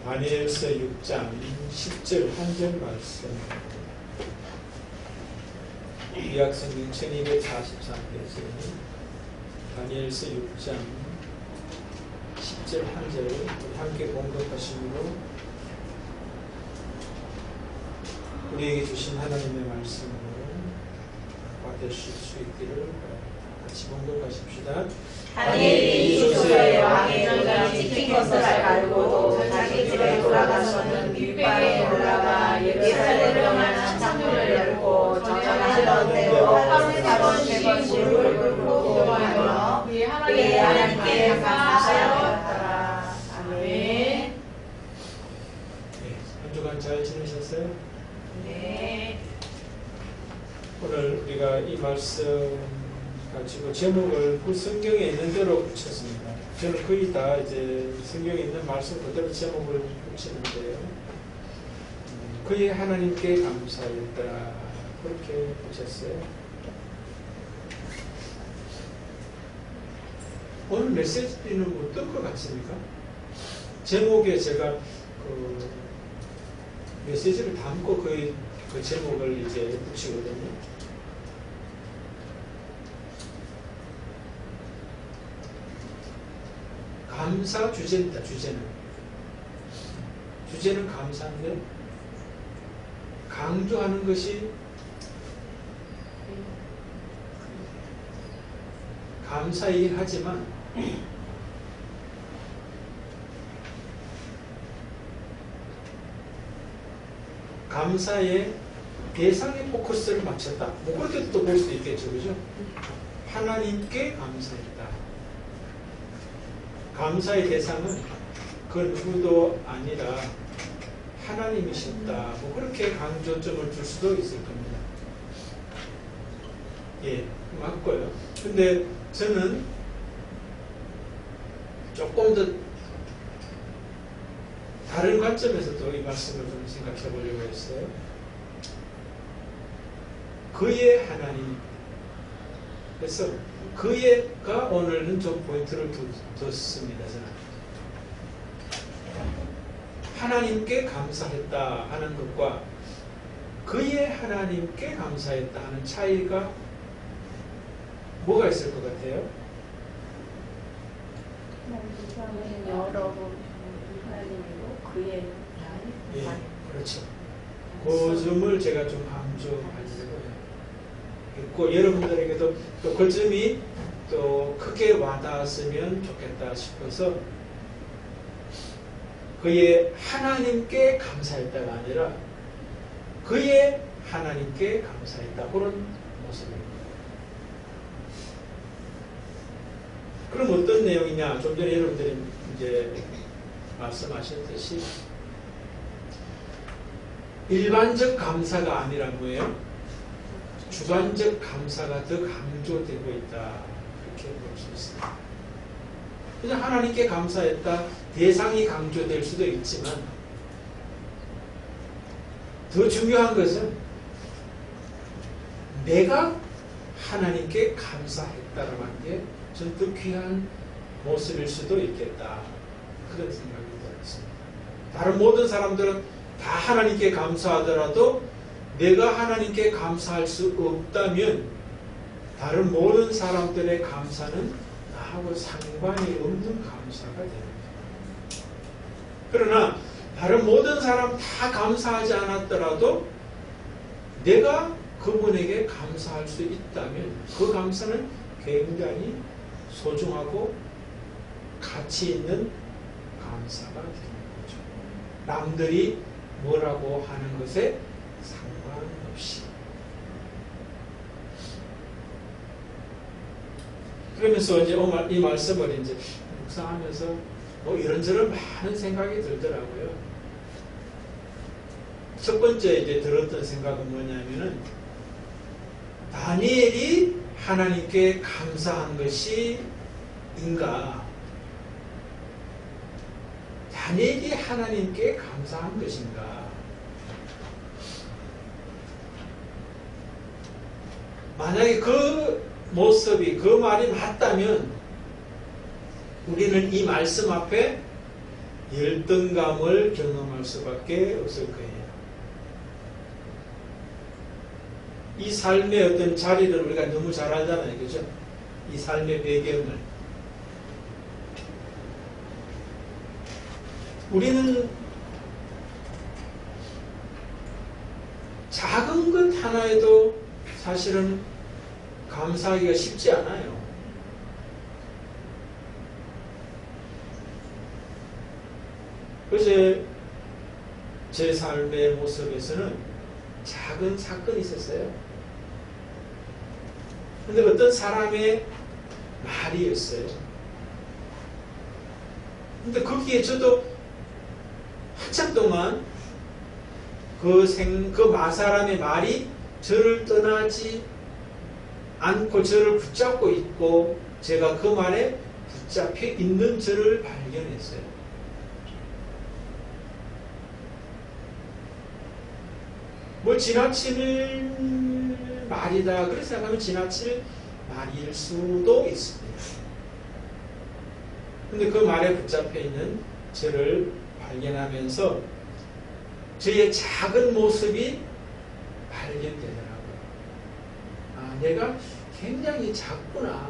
다니엘서 6장 10절 한절 말씀. 구약성경 1243페이지 다니엘서 6장 10절 한절 우리 함께 공독하심으로 우리에게 주신 하나님의 말씀으로 받으실 수 있기를 같이 공독하십시다. 다니엘이 조서의 왕의 전장이 지킨 것을 알고도 자기 집에 돌아가서는 밀바에 올라가 예루살렘을 향한 창문을 열고 정전하던 대로 하루에 4번 무릎을 꿇고 기도하며 우리 하나님께 감사하였더라. 아멘. 네, 한 주간 잘 지내셨어요? 네. 오늘 우리가 이 말씀 가지고 제목을 그 성경에 있는 대로 붙였습니다. 저는 거의 다 이제 성경에 있는 말씀 그대로 제목을 붙이는데요. 그의 하나님께 감사했다 그렇게 붙였어요. 오늘 메시지는 어떤 것 같습니까? 제목에 제가 그 메시지를 담고 그 제목을 이제 붙이거든요. 감사 주제입니다. 주제는 감사인데 강조하는 것이 감사이긴 하지만 감사의 대상에 포커스를 맞췄다. 뭐 그렇게 또 볼 수도 있겠죠. 그죠? 하나님께 감사했다. 감사의 대상은 그 누구도 아니라 하나님이셨다. 뭐 그렇게 강조점을 줄 수도 있을 겁니다. 예, 맞고요. 근데 저는 조금 더 다른 관점에서 또 이 말씀을 좀 생각해 보려고 했어요. 그의 하나님. 그래서 그의가 오늘은 좀 포인트를 뒀습니다. 저는 하나님께 감사했다 하는 것과 그의 하나님께 감사했다 하는 차이가 뭐가 있을 것 같아요? 여러 하나님이고 그의 예, 그렇죠. 그 점을 제가 좀 강조하려고 있고 여러분들에게도 또 그 점이 또 크게 와닿았으면 좋겠다 싶어서 그의 하나님께 감사했다가 아니라 그의 하나님께 감사했다 그런 모습입니다. 그럼 어떤 내용이냐? 좀 전에 여러분들이 이제 말씀하셨듯이 일반적 감사가 아니라 뭐예요? 주관적 감사가 더 강조되고 있다. 이렇게 볼 수 있습니다. 그냥 하나님께 감사했다. 대상이 강조될 수도 있지만 더 중요한 것은 내가 하나님께 감사했다라는 게 전 더 귀한 모습일 수도 있겠다. 그런 생각이 들었습니다. 다른 모든 사람들은 다 하나님께 감사하더라도 내가 하나님께 감사할 수 없다면 다른 모든 사람들의 감사는 나하고 상관이 없는 감사가 됩니다. 그러나 다른 모든 사람 다 감사하지 않았더라도 내가 그분에게 감사할 수 있다면 그 감사는 굉장히 소중하고 가치 있는 감사가 되는 거죠. 남들이 뭐라고 하는 것에 상관없이. 그러면서 이제 이 말씀을 이제 묵상하면서 뭐 이런저런 많은 생각이 들더라고요. 첫 번째 이제 들었던 생각은 뭐냐면은 다니엘이 하나님께 감사한 것이 인가? 다니엘이 하나님께 감사한 것인가? 만약에 그 모습이 그 말이 맞다면 우리는 이 말씀 앞에 열등감을 경험할 수밖에 없을 거예요. 이 삶의 어떤 자리를 우리가 너무 잘 알잖아요. 그죠? 이 삶의 배경을. 우리는 작은 것 하나에도 사실은 감사하기가 쉽지 않아요. 그래서 제 삶의 모습에서는 작은 사건이 있었어요. 근데 어떤 사람의 말이었어요. 근데 거기에 저도 한참 동안 그 마사람의 말이 저를 떠나지 않고 저를 붙잡고 있고 제가 그 말에 붙잡혀 있는 저를 발견했어요. 뭐 지나칠 말이다 그렇게 생각하면 지나칠 말일 수도 있습니다. 근데 그 말에 붙잡혀 있는 저를 발견하면서 저의 작은 모습이 발견되더라고요. 아, 내가 굉장히 작구나.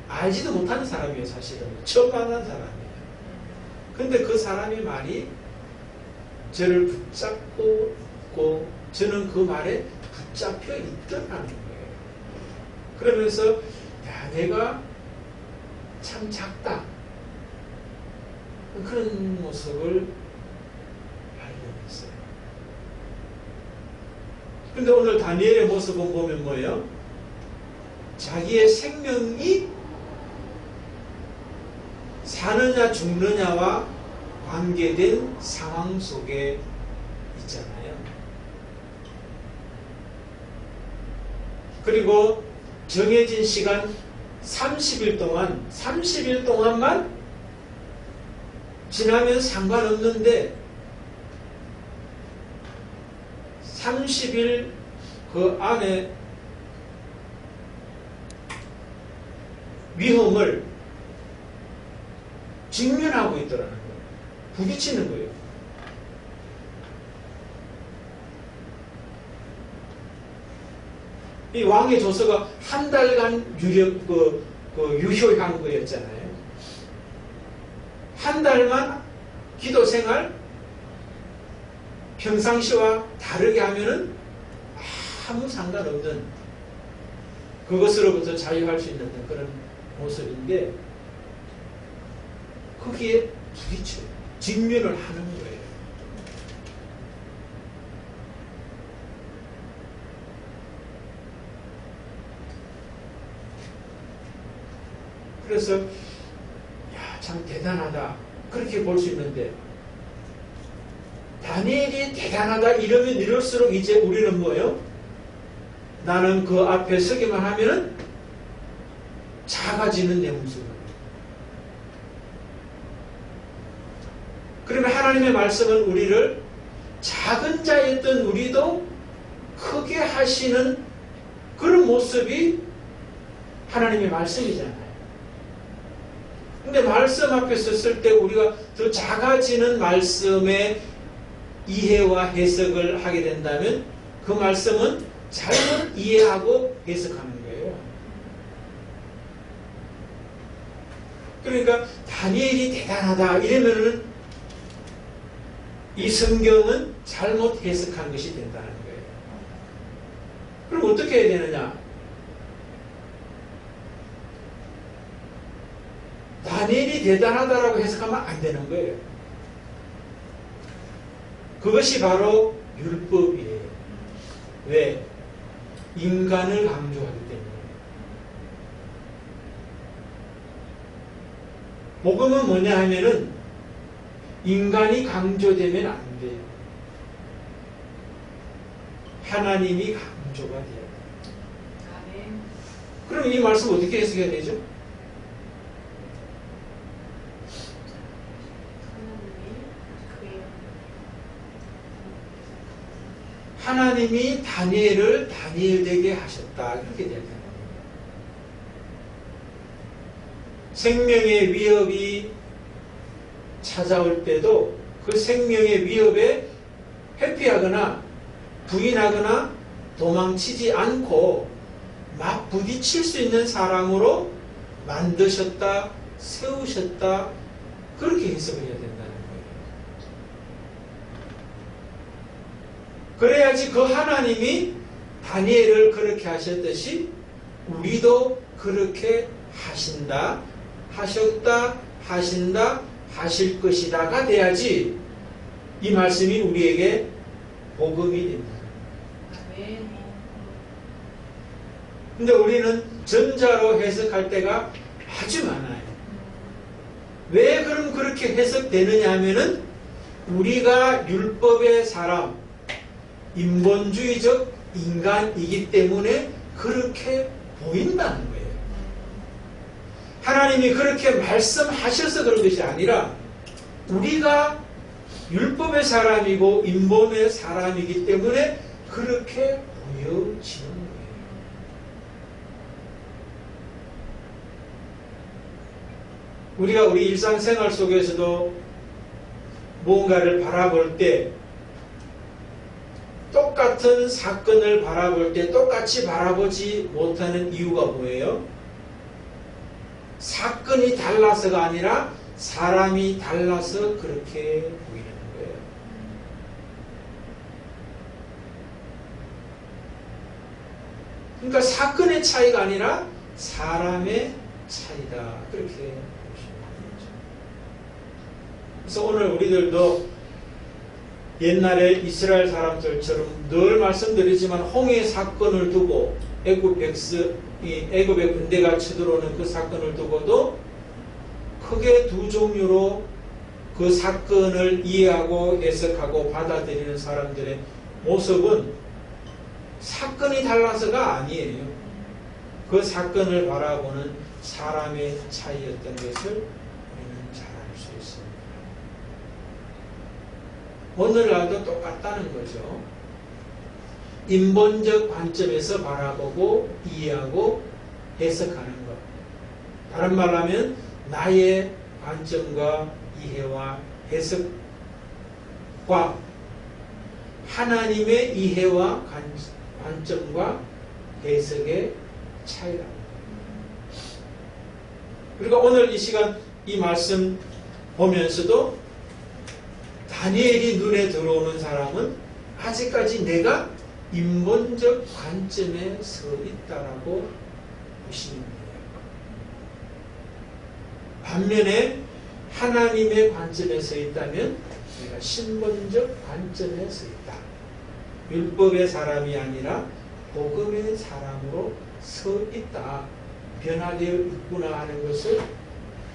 알지도 못하는 사람이에요, 사실은. 처음 만난 사람이에요. 근데 그 사람의 말이 저를 붙잡고 있고 저는 그 말에 붙잡혀 있더라는 거예요. 그러면서 야, 내가 참 작다. 그런 모습을 발견했어요. 근데 오늘 다니엘의 모습을 보면 뭐예요? 자기의 생명이 사느냐 죽느냐와 관계된 상황 속에 있잖아요. 그리고 정해진 시간 30일 동안만 지나면 상관없는데 30일 그 안에 위험을 직면하고 있더라는 거예요. 부딪히는 거예요. 이 왕의 조서가 한 달간 유효한 거였잖아요. 한 달만 기도 생활 평상시와 다르게 하면은 아무 상관없는 그것으로부터 자유할 수 있는 그런 모습인데 거기에 부딪혀요. 직면을 하는 거예요. 그래서 참 대단하다 그렇게 볼 수 있는데 다니엘이 대단하다 이러면 이럴수록 이제 우리는 뭐예요? 나는 그 앞에 서기만 하면은 작아지는 내 모습을. 그러면 하나님의 말씀은 우리를 작은 자였던 우리도 크게 하시는 그런 모습이 하나님의 말씀이잖아요. 근데 말씀 앞에 섰을 때 우리가 더 작아지는 말씀의 이해와 해석을 하게 된다면 그 말씀은 잘못 이해하고 해석하는 거예요. 그러니까 다니엘이 대단하다 이러면은 이 성경은 잘못 해석한 것이 된다는 거예요. 그럼 어떻게 해야 되느냐? 다니엘이 대단하다라고 해석하면 안 되는 거예요. 그것이 바로 율법이에요. 왜? 인간을 강조하기 때문에. 복음은 뭐냐 하면은 인간이 강조되면 안 돼요. 하나님이 강조가 돼야 돼요. 그럼 이 말씀 어떻게 해석해야 되죠? 하나님이 다니엘을 다니엘 되게 하셨다. 그렇게 돼야 돼요. 생명의 위협이 찾아올 때도 그 생명의 위협에 회피하거나 부인하거나 도망치지 않고 막 부딪힐 수 있는 사람으로 만드셨다, 세우셨다, 그렇게 해석을 해야 된다는 거예요. 그래야지 그 하나님이 다니엘을 그렇게 하셨듯이 우리도 그렇게 하신다, 하셨다, 하신다, 하실 것이다가 돼야지 이 말씀이 우리에게 복음이 된다. 근데 우리는 전자로 해석할 때가 아주 많아요. 왜 그럼 그렇게 해석되느냐 하면은 우리가 율법의 사람, 인본주의적 인간이기 때문에 그렇게 보인다는 거예요. 하나님이 그렇게 말씀하셔서 그런 것이 아니라 우리가 율법의 사람이고 인본의 사람이기 때문에 그렇게 보여지는 거예요. 우리가 우리 일상생활 속에서도 무언가를 바라볼 때 똑같은 사건을 바라볼 때 똑같이 바라보지 못하는 이유가 뭐예요? 사건이 달라서가 아니라 사람이 달라서 그렇게 보이는 거예요. 그러니까 사건의 차이가 아니라 사람의 차이다. 그렇게 보시면 되죠. 그래서 오늘 우리들도 옛날에 이스라엘 사람들처럼 늘 말씀드리지만 홍해 사건을 두고 애굽의 군대가 쳐들어오는 그 사건을 두고도 크게 두 종류로 그 사건을 이해하고 해석하고 받아들이는 사람들의 모습은 사건이 달라서가 아니에요. 그 사건을 바라보는 사람의 차이였던 것을 우리는 잘 알 수 있습니다. 오늘날도 똑같다는 거죠. 인본적 관점에서 바라보고 이해하고 해석하는 것. 다른 말로 하면 나의 관점과 이해와 해석과 하나님의 이해와 관점과 해석의 차이랍니다. 그러니까 오늘 이 시간 이 말씀 보면서도 다니엘이 눈에 들어오는 사람은 아직까지 내가 인본적 관점에 서 있다라고 보시는 거예요. 반면에 하나님의 관점에 서 있다면 내가 신본적 관점에 서 있다. 율법의 사람이 아니라 복음의 사람으로 서 있다. 변화되어 있구나 하는 것을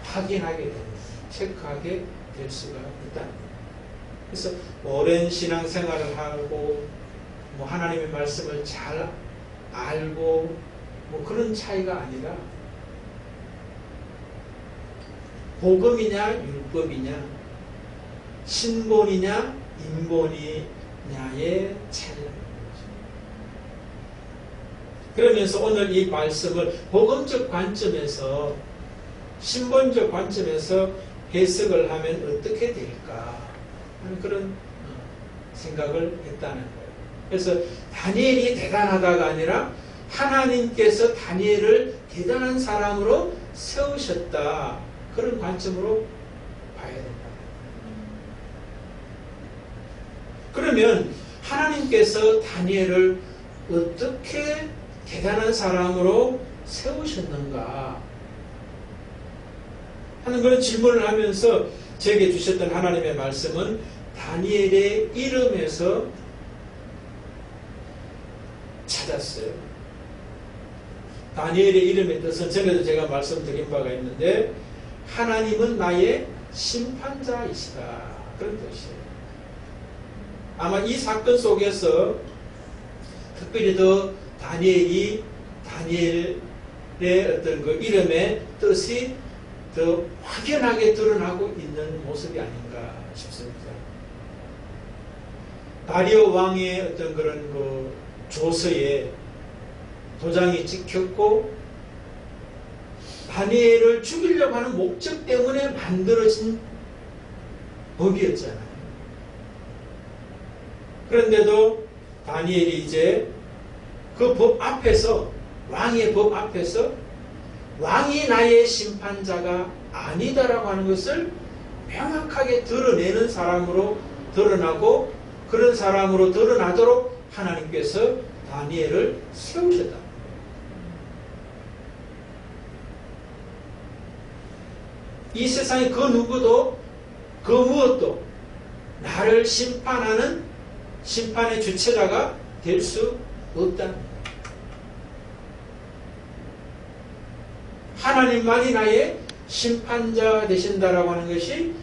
확인하게 됩니다. 체크하게 될 수가 있다. 그래서 오랜 신앙생활을 하고 하나님의 말씀을 잘 알고 그런 차이가 아니라 복음이냐 율법이냐 신본이냐 인본이냐의 차이입니다. 그러면서 오늘 이 말씀을 복음적 관점에서 신본적 관점에서 해석을 하면 어떻게 될까 하는 그런 생각을 했다는 거예요. 그래서 다니엘이 대단하다가 아니라 하나님께서 다니엘을 대단한 사람으로 세우셨다. 그런 관점으로 봐야 된다. 그러면 하나님께서 다니엘을 어떻게 대단한 사람으로 세우셨는가 하는 그런 질문을 하면서 제게 주셨던 하나님의 말씀은 다니엘의 이름에서 찾았어요. 다니엘의 이름의 뜻은 전에도 제가 말씀드린 바가 있는데 하나님은 나의 심판자이시다. 그런 뜻이에요. 아마 이 사건 속에서 특별히 더 다니엘의 어떤 그 이름의 뜻이 더 확연하게 드러나고 있는 모습이 아닌가 싶습니다. 다리오 왕의 어떤 그런 그 조서에 도장이 찍혔고 다니엘을 죽이려고 하는 목적 때문에 만들어진 법이었잖아요. 그런데도 다니엘이 이제 그 법 앞에서, 왕의 법 앞에서 왕이 나의 심판자가 아니다라고 하는 것을 명확하게 드러내는 사람으로 드러나고, 그런 사람으로 드러나도록 하나님께서 다니엘을 세우셨다. 이 세상에 그 누구도 그 무엇도 나를 심판하는 심판의 주체자가 될 수 없다는 거예요. 하나님만이 나의 심판자 되신다라고 하는 것이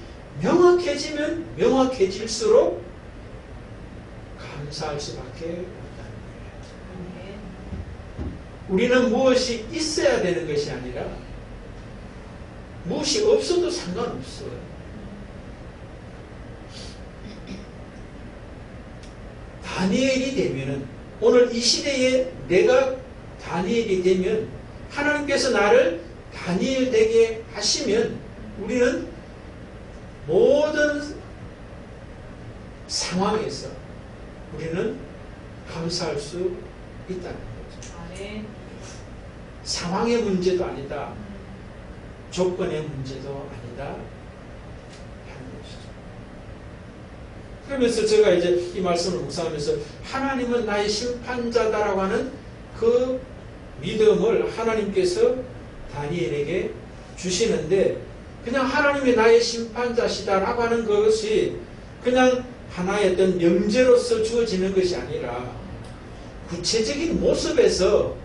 명확해지면 명확해질수록 감사할 수밖에 없다는 거예요. 우리는 무엇이 있어야 되는 것이 아니라 무엇이 없어도 상관없어요. 다니엘이 되면은, 오늘 이 시대에 내가 다니엘이 되면, 하나님께서 나를 다니엘 되게 하시면 우리는 모든 상황에서 우리는 감사할 수 있다는 거죠. 상황의 문제도 아니다, 조건의 문제도 아니다 하는 것이죠. 그러면서 제가 이제 이 말씀을 묵상하면서 하나님은 나의 심판자다라고 하는 그 믿음을 하나님께서 다니엘에게 주시는데, 그냥 하나님이 나의 심판자시다라고 하는 것이 그냥 하나의 어떤 명제로서 주어지는 것이 아니라 구체적인 모습에서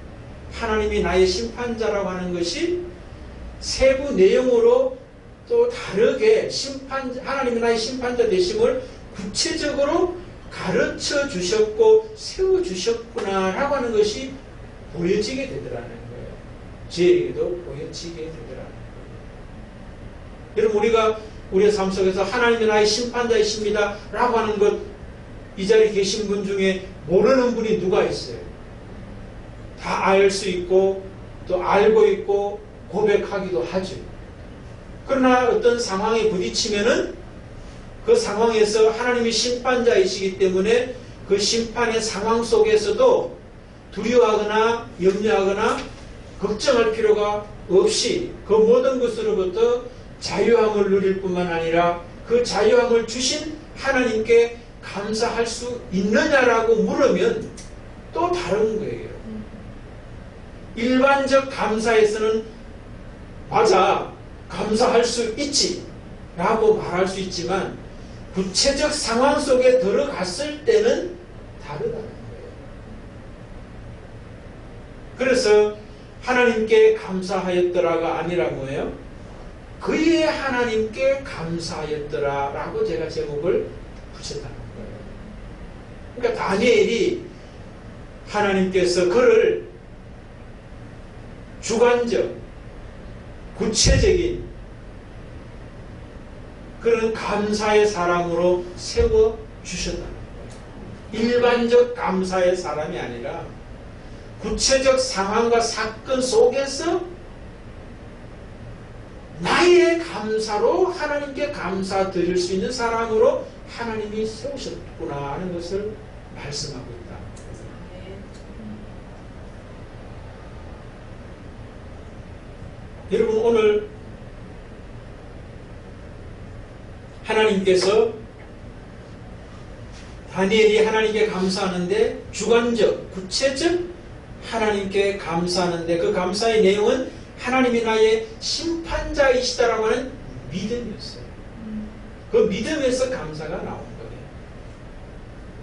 하나님이 나의 심판자라고 하는 것이 세부 내용으로 또 다르게 하나님이 나의 심판자 되심을 구체적으로 가르쳐 주셨고 세워 주셨구나라고 하는 것이 보여지게 되더라는 거예요. 저에게도 보여지게 되더라는 거예요. 여러분, 우리가 우리의 삶 속에서 하나님이 나의 심판자이십니다 라고 하는 것, 이 자리에 계신 분 중에 모르는 분이 누가 있어요? 다 알 수 있고 또 알고 있고 고백하기도 하죠. 그러나 어떤 상황에 부딪히면은 그 상황에서 하나님이 심판자이시기 때문에 그 심판의 상황 속에서도 두려워하거나 염려하거나 걱정할 필요가 없이 그 모든 것으로부터 자유함을 누릴 뿐만 아니라 그 자유함을 주신 하나님께 감사할 수 있느냐라고 물으면 또 다른 거예요. 일반적 감사에서는 맞아, 감사할 수 있지 라고 말할 수 있지만 구체적 상황 속에 들어갔을 때는 다르다는 거예요. 그래서 하나님께 감사하였더라가 아니라 뭐예요? 그의 하나님께 감사하였더라 라고 제가 제목을 붙였다는 거예요. 그러니까 다니엘이 하나님께서 그를 주관적, 구체적인 그런 감사의 사람으로 세워주셨다는 거예요. 일반적 감사의 사람이 아니라 구체적 상황과 사건 속에서 나의 감사로 하나님께 감사드릴 수 있는 사람으로 하나님이 세우셨구나 하는 것을 말씀하고 있다. 여러분, 오늘 하나님께서 다니엘이 하나님께 감사하는데 주관적, 구체적 하나님께 감사하는데 그 감사의 내용은 하나님이 나의 심판자이시다라고 하는 믿음이었어요. 그 믿음에서 감사가 나온 거예요.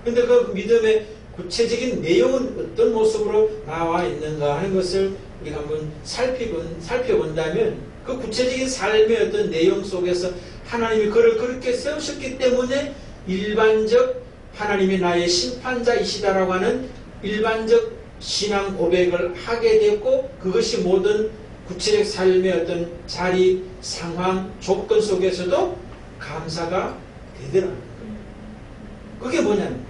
그런데 그 믿음의 구체적인 내용은 어떤 모습으로 나와 있는가 하는 것을 우리가 한번 살펴본다면 그 구체적인 삶의 어떤 내용 속에서 하나님이 그를 그렇게 세우셨기 때문에 일반적 하나님이 나의 심판자이시다라고 하는 일반적 신앙 고백을 하게 됐고, 그것이 모든 구체적 삶의 어떤 자리, 상황, 조건 속에서도 감사가 되더라는 거예요. 그게 뭐냐는 거예요.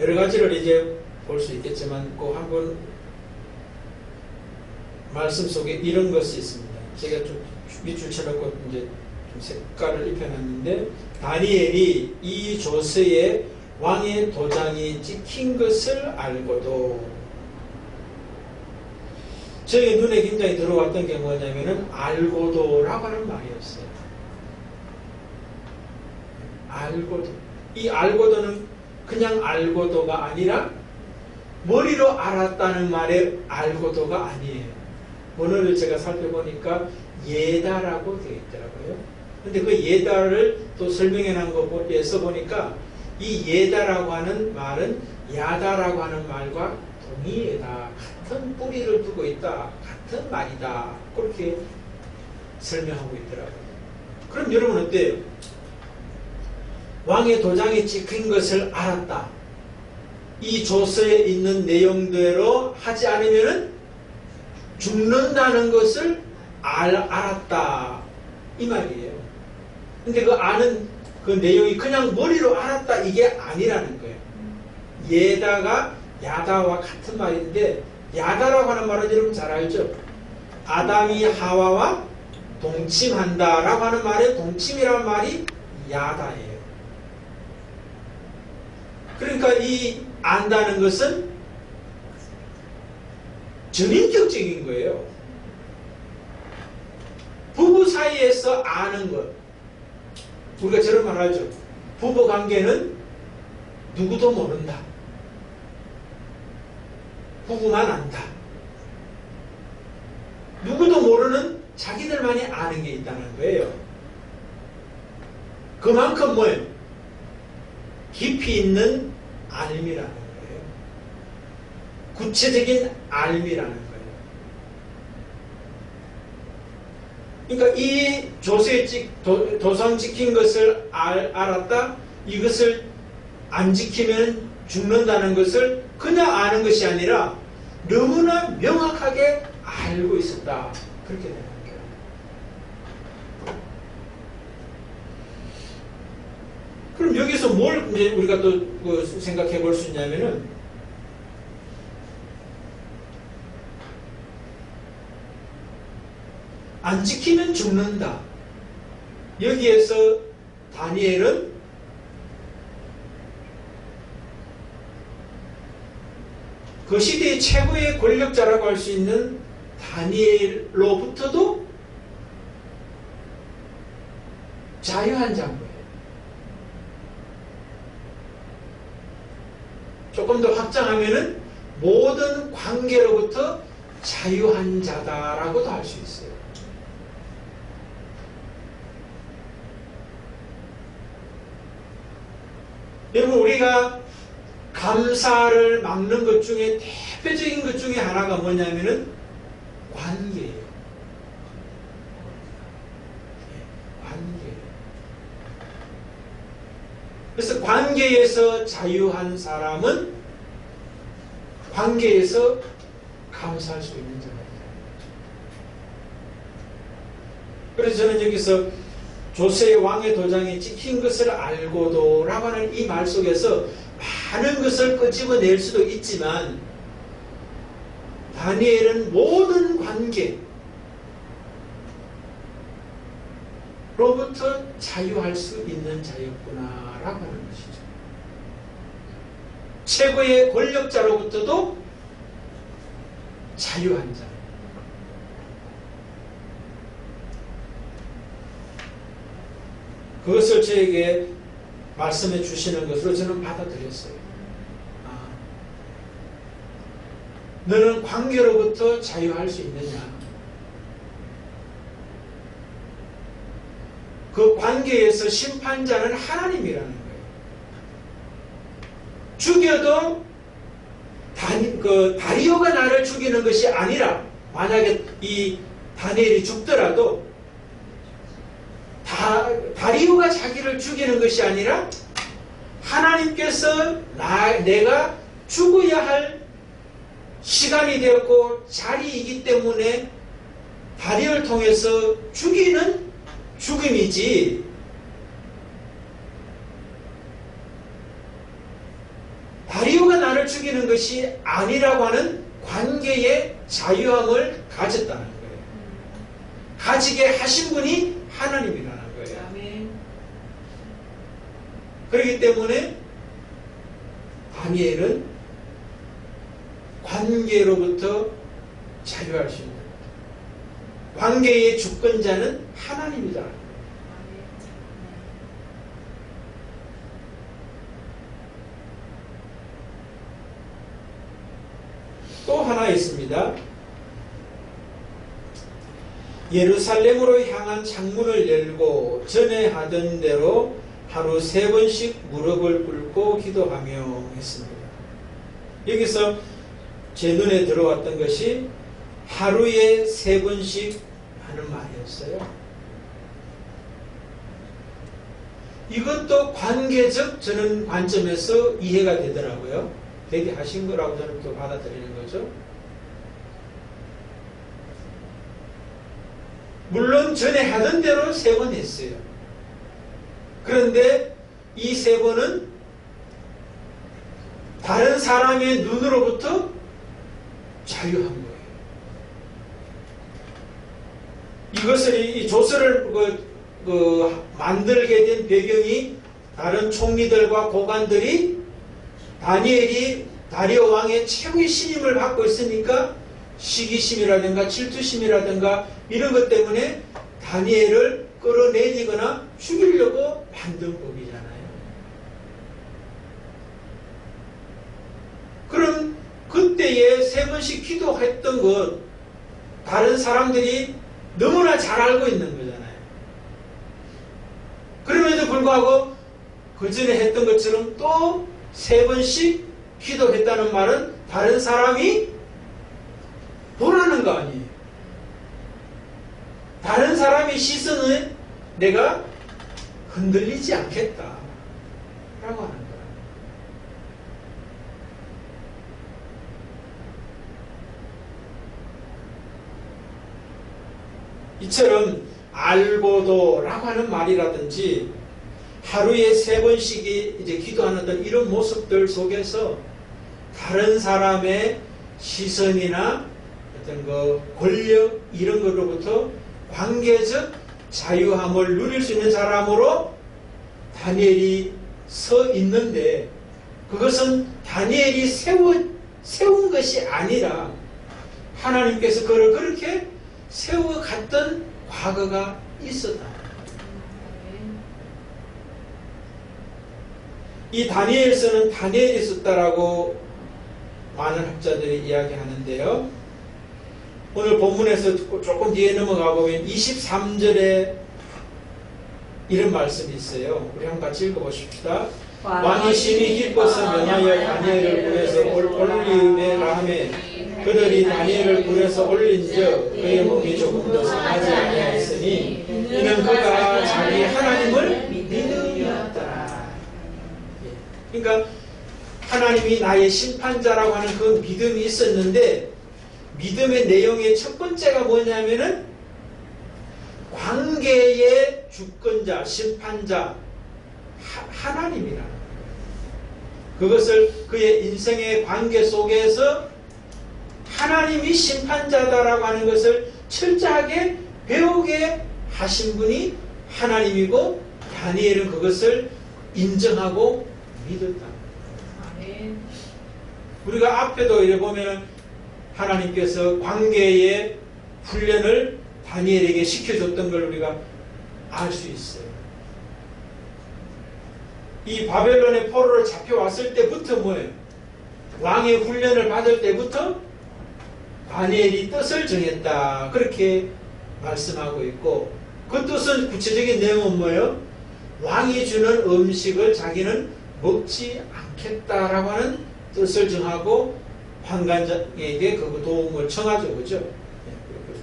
여러 가지를 이제 볼 수 있겠지만 꼭 한번 말씀 속에 이런 것이 있습니다. 제가 좀 밑줄 쳐놓고 이제 좀 색깔을 입혀놨는데, 다니엘이 이 조서에 왕의 도장이 찍힌 것을 알고도, 저희 눈에 굉장히 들어왔던 게 뭐냐면은 알고도라고 하는 말이었어요. 알고도. 이 알고도는 그냥 알고도가 아니라 머리로 알았다는 말의 알고도가 아니에요. 번호를 제가 살펴보니까 예다라고 되어 있더라고요. 근데 그 예다를 또 설명해 놓은 것에서 보니까 이 예다라고 하는 말은 야다라고 하는 말과 동의에다, 같은 뿌리를 두고 있다, 같은 말이다, 그렇게 설명하고 있더라고요. 그럼 여러분 어때요? 왕의 도장이 찍힌 것을 알았다. 이 조서에 있는 내용대로 하지 않으면 죽는다는 것을 알았다, 이 말이에요. 근데 그 아는 그 내용이 그냥 머리로 알았다, 이게 아니라는 거예요. 예다가 야다와 같은 말인데, 야다라고 하는 말은 여러분 잘 알죠? 아담이 하와와 동침한다라고 하는 말에 동침이라는 말이 야다예요. 그러니까 이 안다는 것은 전인격적인 거예요. 부부 사이에서 아는 것. 우리가 저런 말 하죠. 부부 관계는 누구도 모른다. 부부만 안다. 누구도 모르는 자기들만이 아는 게 있다는 거예요. 그만큼 뭐예요? 깊이 있는 알미라는 거예요. 구체적인 알미라는 거예요. 그러니까 이 조서에 도장 찍힌 것을 알았다. 이것을 안 지키면 죽는다는 것을 그냥 아는 것이 아니라 너무나 명확하게 알고 있었다. 그렇게 되는 거예요. 그럼 여기서 뭘 이제 우리가 또 생각해 볼 수 있냐면은, 안 지키면 죽는다. 여기에서 다니엘은 그 시대의 최고의 권력자라고 할 수 있는 다니엘로부터도 자유한 자인 거예요. 조금 더 확장하면은 모든 관계로부터 자유한 자다라고도 할 수 있어요. 여러분, 우리가 감사를 막는 것 중에 대표적인 것 중에 하나가 뭐냐면은 관계예요. 관계. 그래서 관계에서 자유한 사람은 관계에서 감사할 수 있는 자입니다. 그래서 저는 여기서 조세의 왕의 도장에 찍힌 것을 알고도 라고 하는 이 말 속에서 많은 것을 끄집어낼 수도 있지만, 다니엘은 모든 관계로부터 자유할 수 있는 자였구나 라고 하는 것이죠. 최고의 권력자로부터도 자유한 자. 그것을 저에게 말씀해 주시는 것으로 저는 받아들였어요. 너는 관계로부터 자유할 수 있느냐? 그 관계에서 심판자는 하나님이라는 거예요. 죽여도 다리오가 나를 죽이는 것이 아니라, 만약에 이 다니엘이 죽더라도 다리오가 자기를 죽이는 것이 아니라 하나님께서 내가 죽어야 할 시간이 되었고 자리이기 때문에 다리오를 통해서 죽이는 죽음이지, 다리오가 나를 죽이는 것이 아니라고 하는 관계의 자유함을 가졌다는 거예요. 가지게 하신 분이 하나님이라는 거예요. 아멘. 그렇기 때문에 다니엘은 관계로부터 자유할 수 있는, 관계의 주권자는 하나님이다. 또 하나 있습니다. 예루살렘으로 향한 창문을 열고 전에 하던 대로 하루 3번씩 무릎을 꿇고 기도하며 했습니다. 여기서 제 눈에 들어왔던 것이 하루에 3번씩 하는 말이었어요. 이것도 관계적 저는 관점에서 이해가 되더라고요. 되게 하신 거라고 저는 또 받아들이는 거죠. 물론 전에 하던 대로 3번 했어요. 그런데 이 3번은 다른 사람의 눈으로부터 자유한 거예요. 이것을, 이 조서를 만들게 된 배경이 다른 총리들과 고관들이 다니엘이 다리오 왕의 최후의 신임을 받고 있으니까 시기심이라든가 질투심이라든가 이런 것 때문에 다니엘을 끌어내리거나 죽이려고 만든 법이잖아요. 그럼 그때에 3번씩 기도했던 것 다른 사람들이 너무나 잘 알고 있는 거잖아요. 그럼에도 불구하고 그 전에 했던 것처럼 또 3번씩 기도했다는 말은 다른 사람이 보라는 거 아니에요. 다른 사람의 시선에 내가 흔들리지 않겠다 라고 하는 거예요. 이처럼 알고도 라고 하는 말이라든지 하루에 3번씩이 이제 기도하는 어떤 이런 모습들 속에서 다른 사람의 시선이나 어떤 권력 이런 것으로부터 관계적 자유함을 누릴 수 있는 사람으로 다니엘이 서 있는데 그것은 다니엘이 세운 것이 아니라 하나님께서 그를 그렇게 세워갔던 과거가 있었다. 이 다니엘서는 다니엘이 썼다라고 많은 학자들이 이야기하는데요. 오늘 본문에서 조금 뒤에 넘어가 보면 23절에 이런 말씀이 있어요. 우리 한번 같이 읽어보십시다. 왕이 심히 기뻐서 명하여 다니엘을 굴에서 올리라 하매 그들이 다니엘을 굴에서 올린즉 그의 몸이 조금 더 상하지 아니하였으니 이는 그가 자기 하나님을 믿음이었더라. 그러니까 하나님이 나의 심판자라고 하는 그 믿음이 있었는데 믿음의 내용의 첫 번째가 뭐냐면은 관계의 주권자, 심판자 하나님이라는 거예요. 그것을 그의 인생의 관계 속에서 하나님이 심판자다라고 하는 것을 철저하게 배우게 하신 분이 하나님이고 다니엘은 그것을 인정하고 믿었다. 우리가 앞에도 이래 보면 하나님께서 관계의 훈련을 다니엘에게 시켜줬던 걸 우리가 알 수 있어요. 이 바벨론의 포로로 잡혀왔을 때부터 뭐예요? 왕의 훈련을 받을 때부터 다니엘이 뜻을 정했다. 그렇게 말씀하고 있고 그 뜻은 구체적인 내용은 뭐예요? 왕이 주는 음식을 자기는 먹지 않겠다라고 하는 뜻을 정하고 환관장에게 그 도움을 청하죠. 그죠?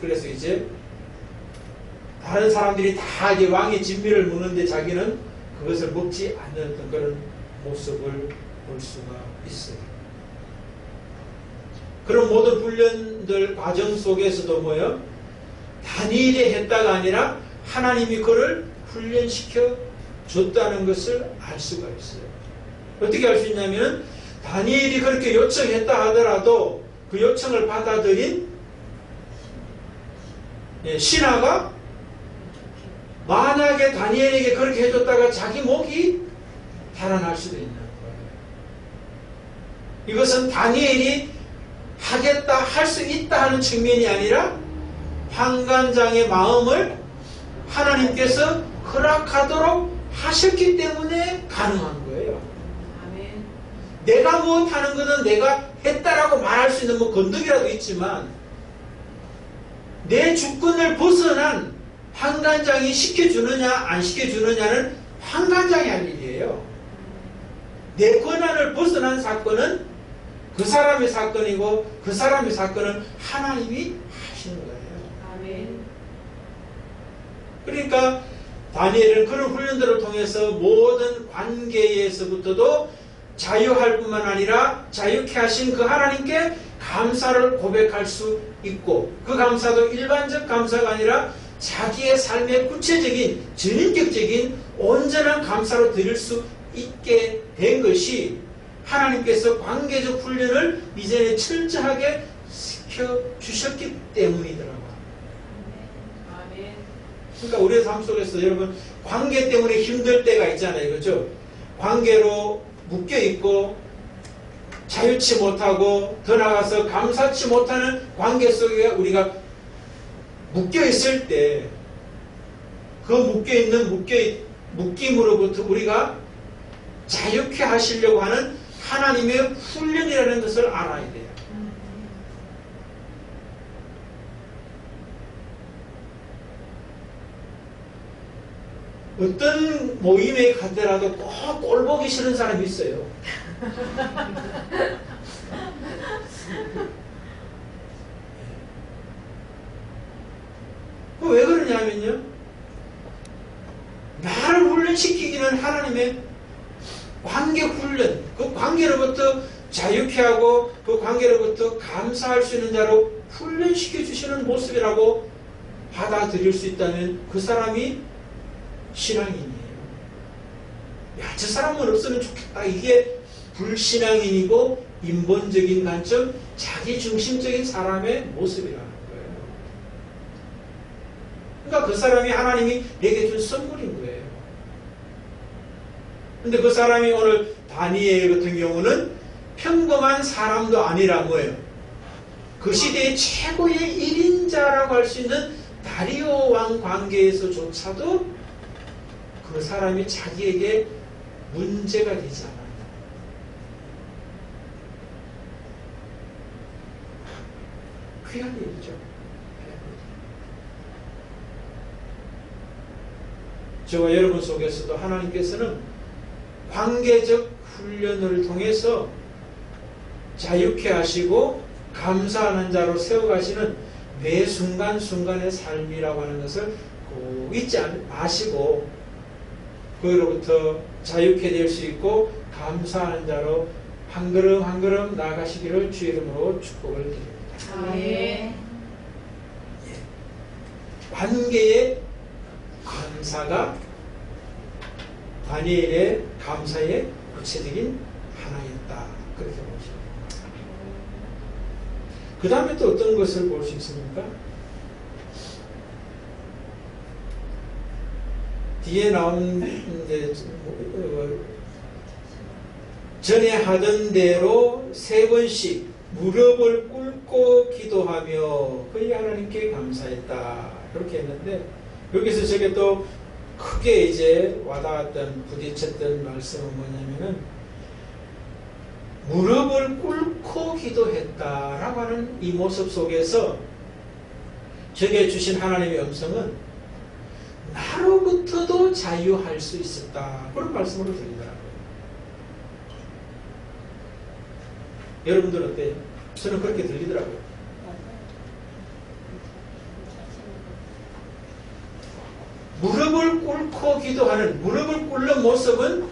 그래서 이제 다른 사람들이 다 이제 왕의 진미를 먹는데 자기는 그것을 먹지 않는 그런 모습을 볼 수가 있어요. 그런 모든 훈련들 과정 속에서도 뭐예요? 다니엘이 했다가 아니라 하나님이 그를 훈련시켜 줬다는 것을 알 수가 있어요. 어떻게 알 수 있냐면 다니엘이 그렇게 요청했다 하더라도 그 요청을 받아들인 신하가 만약에 다니엘에게 그렇게 해줬다가 자기 목이 달아날 수도 있는 거예요. 이것은 다니엘이 하겠다, 할 수 있다 하는 측면이 아니라 환관장의 마음을 하나님께서 허락하도록 하셨기 때문에 가능한 거예요. 아멘. 내가 못하는 것은 내가 했다라고 말할 수 있는 뭐 건덕이라도 있지만 내 주권을 벗어난 환관장이 시켜주느냐 안 시켜주느냐는 환관장이 할 일이에요. 내 권한을 벗어난 사건은 그 사람의 사건이고 그 사람의 사건은 하나님이 하시는 거예요. 아멘. 그러니까 다니엘은 그런 훈련들을 통해서 모든 관계에서부터도 자유할 뿐만 아니라 자유케 하신 그 하나님께 감사를 고백할 수 있고 그 감사도 일반적 감사가 아니라 자기의 삶의 구체적인 전인격적인 온전한 감사로 드릴 수 있게 된 것이 하나님께서 관계적 훈련을 이전에 철저하게 시켜주셨기 때문이더라고요. 아멘. 그러니까 우리의 삶 속에서 여러분 관계 때문에 힘들 때가 있잖아요. 그렇죠? 관계로 묶여있고 자유치 못하고 더 나아가서 감사치 못하는 관계 속에 우리가 묶여있을 때 그 묶여있는 묶임으로부터 우리가 자유케 하시려고 하는 하나님의 훈련이라는 것을 알아야 돼요. 어떤 모임에 가더라도 꼭 꼴보기 싫은 사람이 있어요. 왜 그러냐면요, 나를 훈련시키기는 하나님의 관계 훈련, 그 관계로부터 자유케 하고 그 관계로부터 감사할 수 있는 자로 훈련시켜 주시는 모습이라고 받아들일 수 있다면 그 사람이 신앙인이에요. 야, 저 사람은 없으면 좋겠다. 이게 불신앙인이고 인본적인 관점, 자기중심적인 사람의 모습이라는 거예요. 그러니까 그 사람이 하나님이 내게 준 선물인 거예요. 근데 그 사람이 오늘 다니엘 같은 경우는 평범한 사람도 아니라 뭐예요? 그 시대의 최고의 1인자라고 할 수 있는 다리오 왕 관계에서조차도 그 사람이 자기에게 문제가 되지 않아요. 귀한 일이죠. 저와 여러분 속에서도 하나님께서는 관계적 훈련을 통해서 자유케 하시고 감사하는 자로 세워가시는 매 순간순간의 삶이라고 하는 것을 꼭 잊지 마시고 그로부터 자유케 될 수 있고 감사하는 자로 한 걸음 한 걸음 나아가시기를 주의 이름으로 축복을 드립니다. 아멘. 관계의 감사가 다니엘의 감사의 구체적인 하나였다. 그렇게 보시죠. 그 다음에 또 어떤 것을 볼 수 있습니까? 뒤에 나오는데 전에 하던 대로 3번씩 무릎을 꿇고 기도하며 그의 하나님께 감사했다. 그렇게 했는데 여기서 저게 또 크게 이제 와닿았던 부딪혔던 말씀은 뭐냐면은 무릎을 꿇고 기도했다라고 하는 이 모습 속에서 저게 주신 하나님의 음성은 나로부터도 자유할 수 있었다. 그런 말씀으로 들리더라고요. 여러분들 어때요? 저는 그렇게 들리더라고요. 무릎을 꿇고 기도하는, 무릎을 꿇는 모습은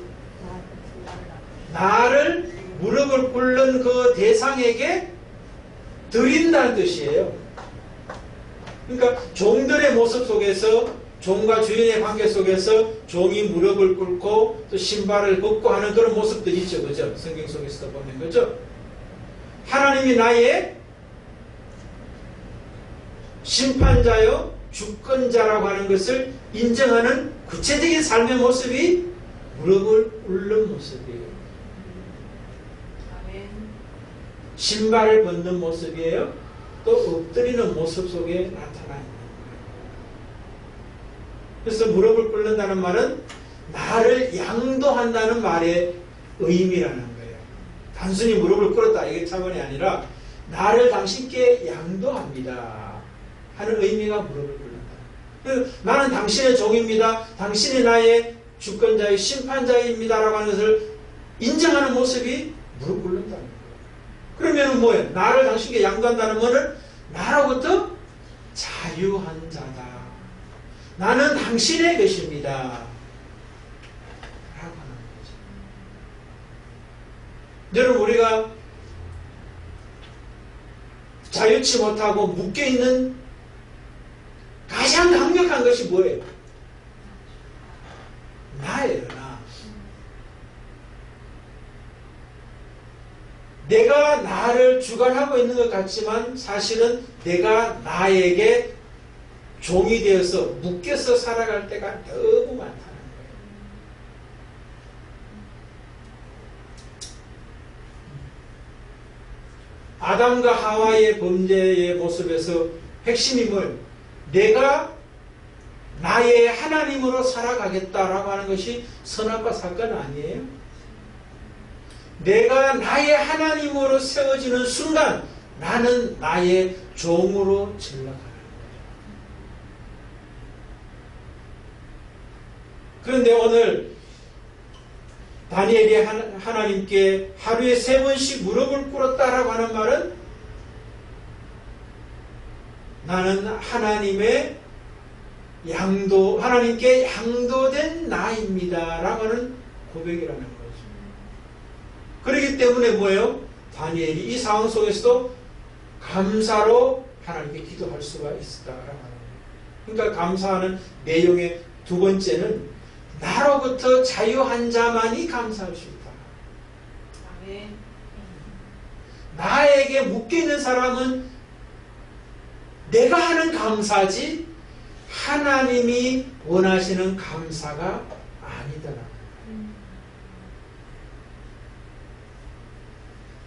나를 무릎을 꿇는 그 대상에게 드린다는 뜻이에요. 그러니까 종들의 모습 속에서, 종과 주인의 관계 속에서 종이 무릎을 꿇고 또 신발을 벗고 하는 그런 모습들이 있죠. 그죠? 성경 속에서도 보면. 그죠? 하나님이 나의 심판자요, 주권자라고 하는 것을 인정하는 구체적인 삶의 모습이 무릎을 꿇는 모습이에요. 아멘. 신발을 벗는 모습이에요. 또 엎드리는 모습 속에 나타나 있는 거예요. 그래서 무릎을 꿇는다는 말은 나를 양도한다는 말의 의미라는 거예요. 단순히 무릎을 꿇었다 이게 차원이 아니라 나를 당신께 양도합니다 하는 의미가 무릎을 꿇는다. 나는 당신의 종입니다. 당신이 나의 주권자의 심판자입니다 라고 하는 것을 인정하는 모습이 무릎 꿇는다는 거예요. 그러면 뭐예요? 나를 당신께 양도한다는 것은 나로부터 자유한 자다. 나는 당신의 것입니다 라고 하는 거죠. 여러분, 우리가 자유치 못하고 묶여있는 가장 강력한 것이 뭐예요? 나예요, 나. 내가 나를 주관하고 있는 것 같지만 사실은 내가 나에게 종이 되어서 묶여서 살아갈 때가 너무 많다는 거예요. 아담과 하와의 범죄의 모습에서 핵심이 뭘? 내가 나의 하나님으로 살아가겠다라고 하는 것이 선악과 사건 아니에요? 내가 나의 하나님으로 세워지는 순간 나는 나의 종으로 전락하는 거예요. 그런데 오늘 다니엘이 하나님께 하루에 3번씩 무릎을 꿇었다라고 하는 말은 나는 하나님의 하나님께 양도된 나입니다 라고 하는 고백이라는 거죠. 그렇기 때문에 뭐예요? 다니엘이 이 상황 속에서도 감사로 하나님께 기도할 수가 있었다라고 하는 거예요. 그러니까 감사하는 내용의 두 번째는 나로부터 자유한 자만이 감사할 수 있다. 아멘. 나에게 묶여있는 사람은 내가 하는 감사지 하나님이 원하시는 감사가 아니더라.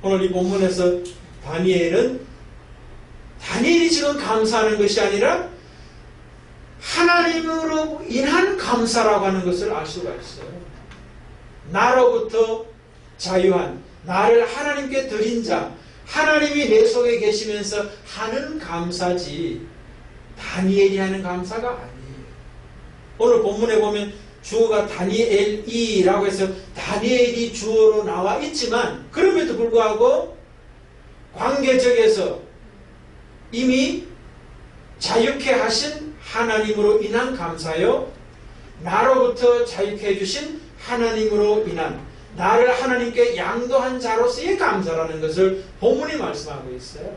오늘 이 본문에서 다니엘이 지금 감사하는 것이 아니라 하나님으로 인한 감사라고 하는 것을 알 수가 있어요. 나로부터 자유한, 나를 하나님께 드린 자, 하나님이 내 속에 계시면서 하는 감사지 다니엘이 하는 감사가 아니에요. 오늘 본문에 보면 주어가 다니엘이라고 해서 다니엘이 주어로 나와 있지만 그럼에도 불구하고 관계적에서 이미 자유케 하신 하나님으로 인한 감사요, 나로부터 자유케 해주신 하나님으로 인한 나를 하나님께 양도한 자로서의 감사라는 것을 본문이 말씀하고 있어요.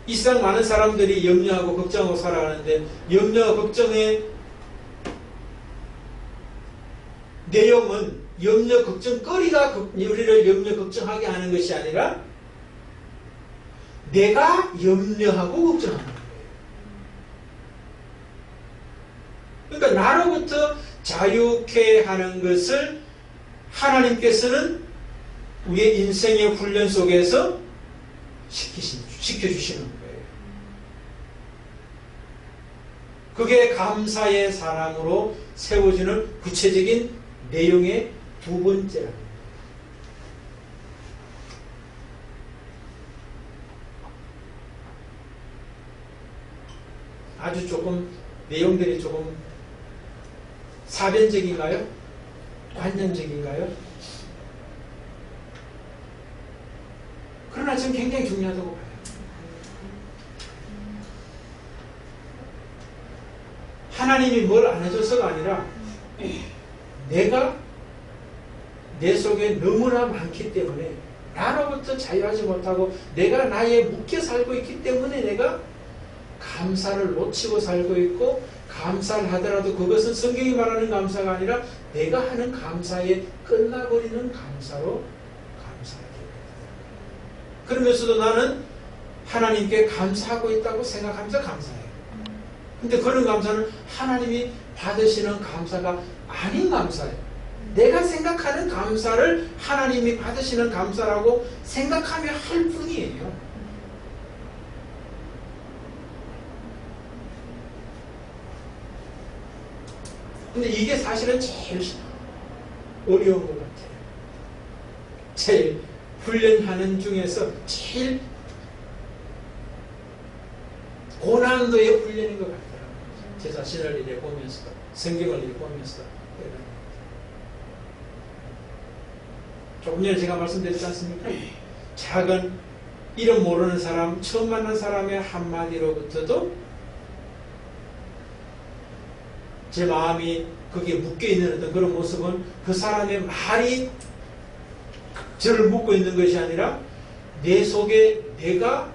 이 세상 많은 사람들이 염려하고 걱정하고 살아가는데 염려와 걱정의 내용은 염려 걱정거리가 우리를 염려 걱정하게 하는 것이 아니라 내가 염려하고 걱정하는 거예요. 그러니까 나로부터 자유케 하는 것을 하나님께서는 우리의 인생의 훈련 속에서 시켜주시는 거예요. 그게 감사의 사람으로 세워지는 구체적인 내용의 두 번째랍니다. 아주 조금 내용들이 조금 사변적인가요? 관념적인가요? 그러나 저는 굉장히 중요하다고 봐요. 하나님이 뭘 안 해줘서가 아니라 내가 내 속에 너무나 많기 때문에 나로부터 자유하지 못하고 내가 나에 묶여 살고 있기 때문에 내가 감사를 놓치고 살고 있고, 감사를 하더라도 그것은 성경이 말하는 감사가 아니라 내가 하는 감사에 끝나버리는 감사로 감사하게 돼요. 그러면서도 나는 하나님께 감사하고 있다고 생각하면서 감사해요. 근데 그런 감사는 하나님이 받으시는 감사가 아닌 감사예요. 내가 생각하는 감사를 하나님이 받으시는 감사라고 생각하며 할 뿐이에요. 근데 이게 사실은 제일 어려운 것 같아요. 제일 훈련하는 중에서 제일 고난도의 훈련인 것 같아요. 제 자신을 이래 보면서도, 성경을 이래 보면서도. 조금 전에 제가 말씀드렸지 않습니까? 작은 이름 모르는 사람, 처음 만난 사람의 한마디로부터도 제 마음이 거기에 묶여있는 어떤 그런 모습은 그 사람의 말이 저를 묶고 있는 것이 아니라 내 속에 내가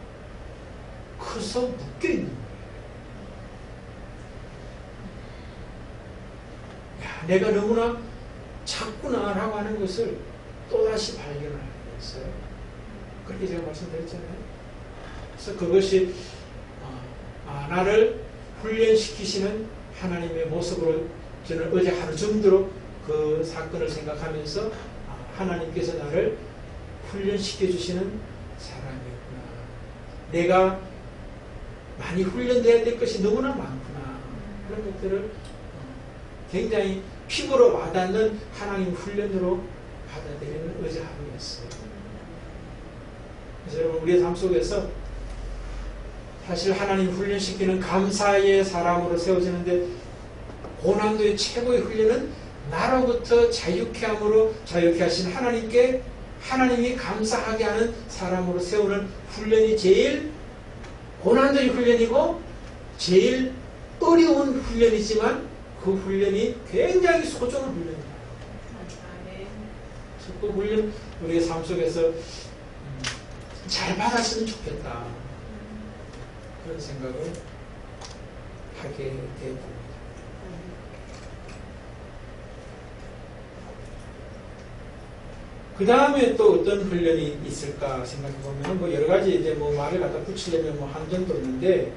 커서 묶여있는 거예요. 야, 내가 너무나 작구나 라고 하는 것을 또다시 발견하게 됐어요. 그렇게 제가 말씀드렸잖아요. 그래서 그것이 나를 훈련시키시는 하나님의 모습으로 저는 어제 하루 정도로 그 사건을 생각하면서 하나님께서 나를 훈련시켜 주시는 사람이었구나. 내가 많이 훈련돼야 될 것이 너무나 많구나. 그런 것들을 굉장히 피부로 와닿는 하나님 훈련으로 받아들이는 어제 하루였어요. 그래서 여러분 우리의 삶 속에서 사실 하나님 훈련시키는 감사의 사람으로 세워지는데 고난도의 최고의 훈련은 나로부터 자유케 함으로 자유케 하신 하나님께 하나님이 감사하게 하는 사람으로 세우는 훈련이 제일 고난도의 훈련이고 제일 어려운 훈련이지만 그 훈련이 굉장히 소중한 훈련입니다. 그 훈련 우리의 삶 속에서 잘 받았으면 좋겠다. 그런 생각을 하게 됩니다. 그 다음에 또 어떤 훈련이 있을까 생각해 보면 뭐 여러 가지 이제 뭐 말을 갖다 붙이려면 뭐 한정도 있는데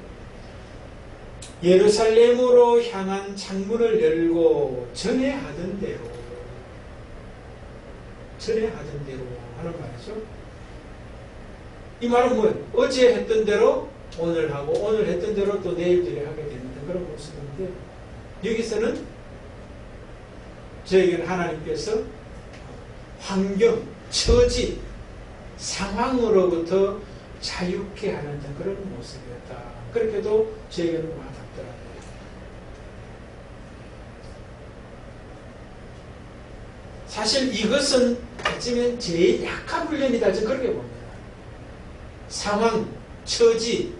예루살렘으로 향한 창문을 열고 전에 하던 대로 하는 말이죠. 이 말은 뭐예요? 어제 했던 대로 오늘 하고 오늘 했던 대로 또 내일들이 하게 되는 그런 모습인데 여기서는 저에게는 하나님께서 환경, 처지, 상황으로부터 자유케 하는 그런 모습이었다. 그렇게도 저에게는 와닿더라고요. 사실 이것은 어쩌면 제일 약한 훈련이다. 저는 그렇게 봅니다. 상황, 처지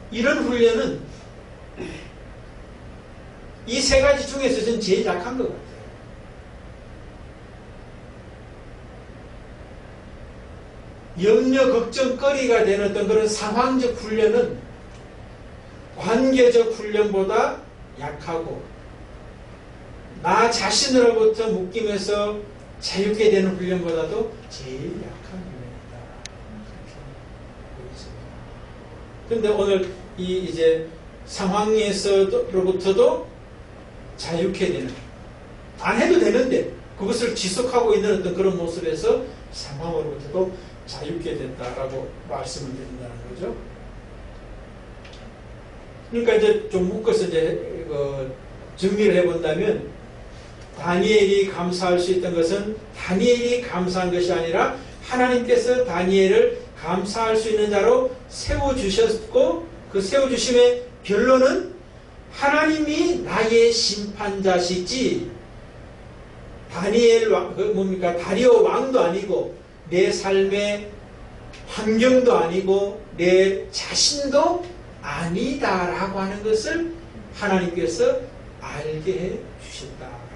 이런 훈련은 이 세 가지 중에서 저는 제일 약한 것 같아요. 염려, 걱정거리가 되는 어떤 그런 상황적 훈련은 관계적 훈련보다 약하고 나 자신으로부터 묶임에서 자유케 되는 훈련보다도 제일 약한 훈련이다. 그런데 오늘 이 이제 상황에서로부터도 자유케 되는 안 해도 되는데 그것을 지속하고 있는 어떤 그런 모습에서 상황으로부터도 자유케 됐다라고 말씀을 드린다는 거죠. 그러니까 이제 좀 묶어서 이제 정리를 해본다면 다니엘이 감사할 수 있던 것은 다니엘이 감사한 것이 아니라 하나님께서 다니엘을 감사할 수 있는 자로 세워주셨고 그 세워주심의 결론은 하나님이 나의 심판자시지 다니엘 뭡니까 다리오 왕도 아니고 내 삶의 환경도 아니고 내 자신도 아니다라고 하는 것을 하나님께서 알게 해 주셨다라고 합니다.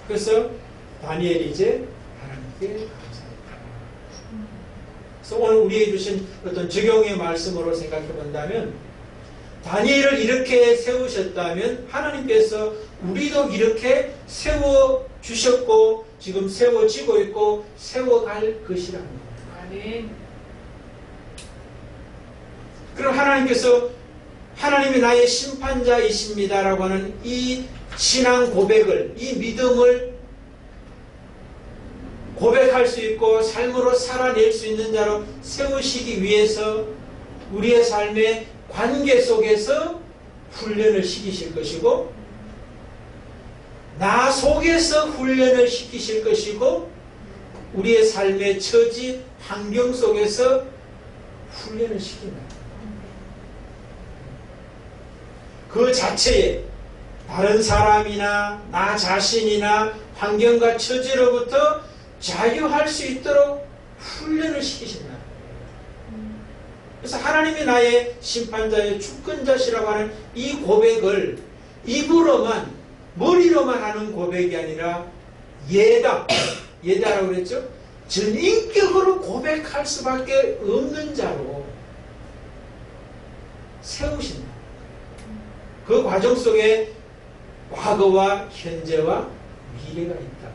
그래서 다니엘이 이제 하나님께 감사했다. 그래서 오늘 우리에게 주신 어떤 적용의 말씀으로 생각해 본다면 다니엘을 이렇게 세우셨다면 하나님께서 우리도 이렇게 세워주셨고 지금 세워지고 있고 세워갈 것이라는 겁니다. 아멘. 그럼 하나님께서 하나님이 나의 심판자이십니다라고 하는 이 신앙 고백을, 이 믿음을 고백할 수 있고 삶으로 살아낼 수 있는 자로 세우시기 위해서 우리의 삶의 관계 속에서 훈련을 시키실 것이고, 나 속에서 훈련을 시키실 것이고, 우리의 삶의 처지, 환경 속에서 훈련을 시킨다. 그 자체에 다른 사람이나 나 자신이나 환경과 처지로부터 자유할 수 있도록 훈련을 시키신다. 그래서 하나님이 나의 심판자의 주권자시라고 하는 이 고백을 입으로만, 머리로만 하는 고백이 아니라 예다라고 그랬죠? 전인격으로 고백할 수밖에 없는 자로 세우신다. 그 과정 속에 과거와 현재와 미래가 있다.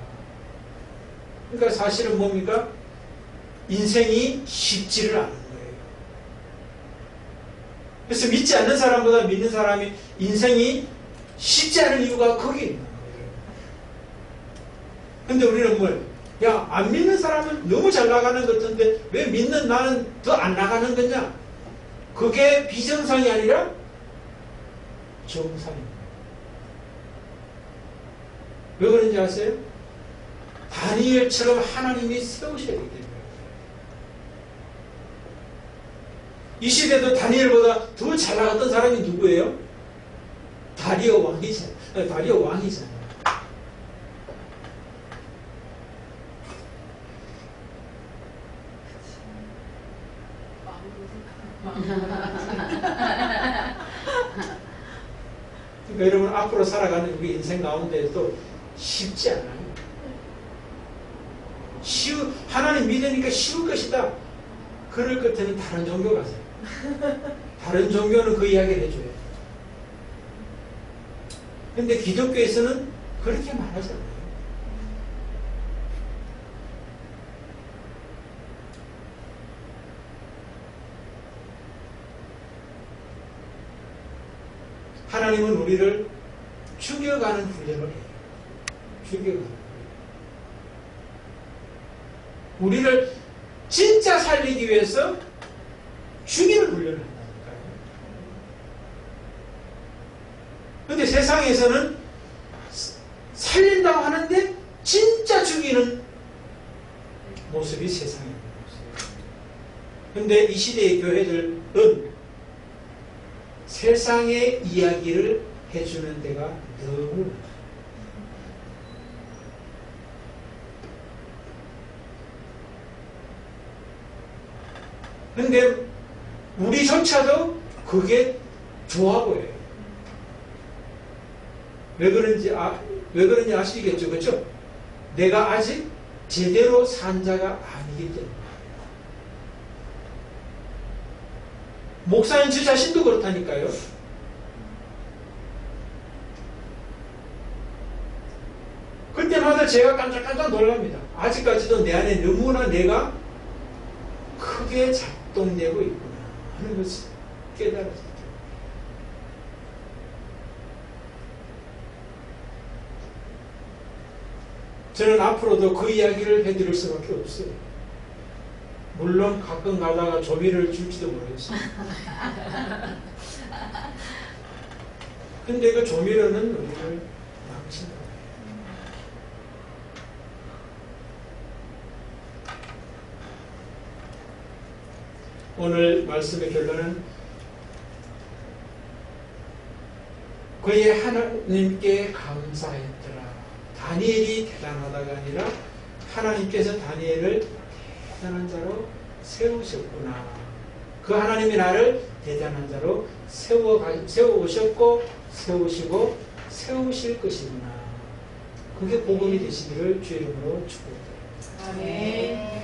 그러니까 사실은 뭡니까? 인생이 쉽지를 않은 거예요. 그래서 믿지 않는 사람보다 믿는 사람이 인생이 쉽지 않은 이유가 거기에 있는 거예요. 근데 우리는 뭘? 야, 안 믿는 사람은 너무 잘 나가는 것 같은데 왜 믿는 나는 더 안 나가는 거냐? 그게 비정상이 아니라 정상입니다. 왜 그런지 아세요? 다니엘처럼 하나님이 세우셔야 되기 때문에. 이 시대도 다니엘보다 더 잘 나갔던 사람이 누구예요? 다리오 왕이잖아요. 다리오 왕이잖아요. 그러니까 여러분 앞으로 살아가는 우리 인생 가운데도 쉽지 않아요. 하나님 믿으니까 쉬울 것이다. 그럴 것에는 다른 종교 가세요. 다른 종교는 그 이야기를 해줘요. 근데 기독교에서는 그렇게 말하지 않아요. 하나님은 우리를 죽여가는 훈련을 해요. 죽여가는. 우리를 진짜 살리기 위해서 죽이는 훈련을 한다니까요. 그런데 세상에서는 살린다고 하는데 진짜 죽이는 모습이 세상에 있는 모습이에요. 그런데 이 시대의 교회들은 세상의 이야기를 해주는 데가 너무 많아요. 근데 우리조차도 그게 좋아 보여요. 왜 그런지 아시겠죠? 그렇죠? 내가 아직 제대로 산 자가 아니기 때문에. 목사인 저 자신도 그렇다니까요. 그때마다 제가 깜짝깜짝 놀랍니다. 아직까지도 내 안에 너무나 내가 크게 작동되고 있구나 하는 것을 깨달았어요. 저는 앞으로도 그 이야기를 해드릴 수밖에 없어요. 물론 가끔 가다가 조미를 줄지도 모르겠어요. 근데 그 조미료는 우리를 망친다. 오늘 말씀의 결론은 그의 하나님께 감사했더라. 다니엘이 대단하다가 아니라 하나님께서 다니엘을 대단한 자로 세우셨구나. 그 하나님이 나를 대단한 자로 세워오셨고 세우시고 세우실 것이구나. 그게 복음이 되시기를 주의 이름으로 축복드립니다. 아멘.